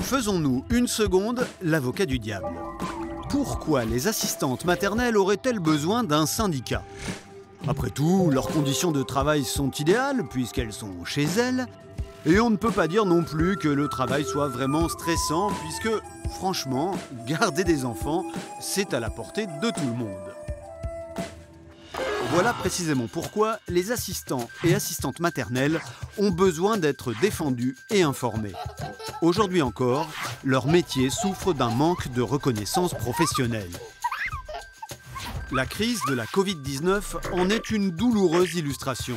Faisons-nous une seconde l'avocat du diable. Pourquoi les assistantes maternelles auraient-elles besoin d'un syndicat? Après tout, leurs conditions de travail sont idéales puisqu'elles sont chez elles. Et on ne peut pas dire non plus que le travail soit vraiment stressant puisque, franchement, garder des enfants, c'est à la portée de tout le monde. Voilà précisément pourquoi les assistants et assistantes maternelles ont besoin d'être défendus et informés. Aujourd'hui encore, leur métier souffre d'un manque de reconnaissance professionnelle. La crise de la Covid-19 en est une douloureuse illustration.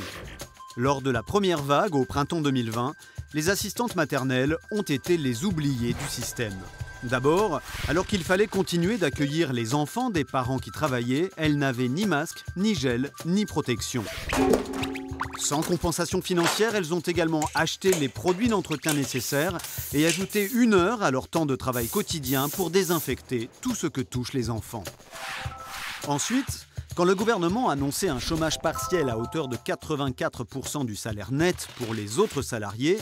Lors de la première vague au printemps 2020, les assistantes maternelles ont été les oubliées du système. D'abord, alors qu'il fallait continuer d'accueillir les enfants des parents qui travaillaient, elles n'avaient ni masque, ni gel, ni protection. Sans compensation financière, elles ont également acheté les produits d'entretien nécessaires et ajouté 1 heure à leur temps de travail quotidien pour désinfecter tout ce que touchent les enfants. Ensuite, quand le gouvernement annonçait un chômage partiel à hauteur de 84% du salaire net pour les autres salariés,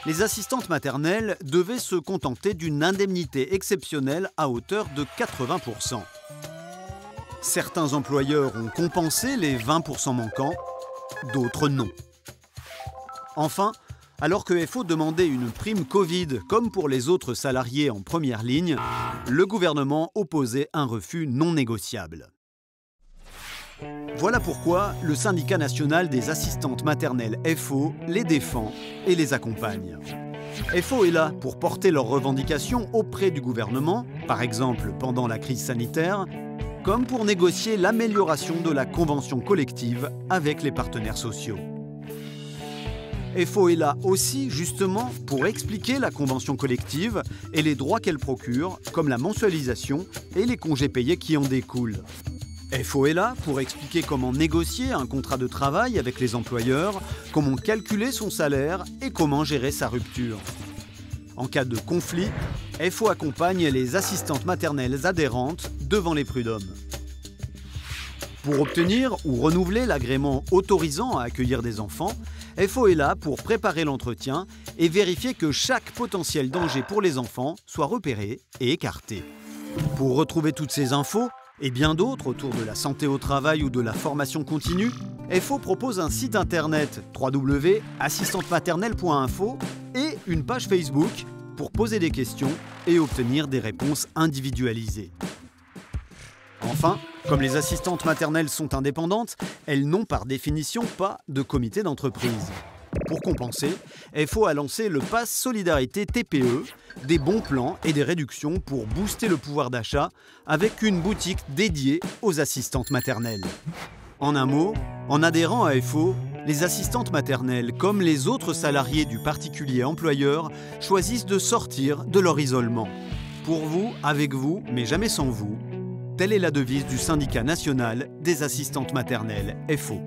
les assistantes maternelles devaient se contenter d'une indemnité exceptionnelle à hauteur de 80%. Certains employeurs ont compensé les 20% manquants, d'autres non. Enfin, alors que FO demandait une prime Covid comme pour les autres salariés en première ligne, le gouvernement opposait un refus non négociable. Voilà pourquoi le syndicat national des assistantes maternelles FO les défend et les accompagne. FO est là pour porter leurs revendications auprès du gouvernement, par exemple pendant la crise sanitaire, comme pour négocier l'amélioration de la convention collective avec les partenaires sociaux. FO est là aussi justement pour expliquer la convention collective et les droits qu'elle procure, comme la mensualisation et les congés payés qui en découlent. FO est là pour expliquer comment négocier un contrat de travail avec les employeurs, comment calculer son salaire et comment gérer sa rupture. En cas de conflit, FO accompagne les assistantes maternelles adhérentes devant les prud'hommes. Pour obtenir ou renouveler l'agrément autorisant à accueillir des enfants, FO est là pour préparer l'entretien et vérifier que chaque potentiel danger pour les enfants soit repéré et écarté. Pour retrouver toutes ces infos, et bien d'autres autour de la santé au travail ou de la formation continue, FO propose un site internet www.assistantematernelle.info et une page Facebook pour poser des questions et obtenir des réponses individualisées. Enfin, comme les assistantes maternelles sont indépendantes, elles n'ont par définition pas de comité d'entreprise. Pour compenser, FO a lancé le Pass Solidarité TPE, des bons plans et des réductions pour booster le pouvoir d'achat avec une boutique dédiée aux assistantes maternelles. En un mot, en adhérant à FO, les assistantes maternelles, comme les autres salariés du particulier employeur, choisissent de sortir de leur isolement. Pour vous, avec vous, mais jamais sans vous, telle est la devise du syndicat national des assistantes maternelles FO.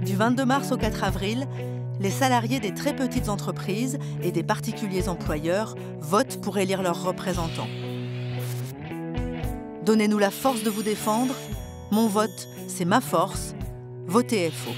Du 22 mars au 4 avril, les salariés des très petites entreprises et des particuliers employeurs votent pour élire leurs représentants. Donnez-nous la force de vous défendre. Mon vote, c'est ma force. Votez FO.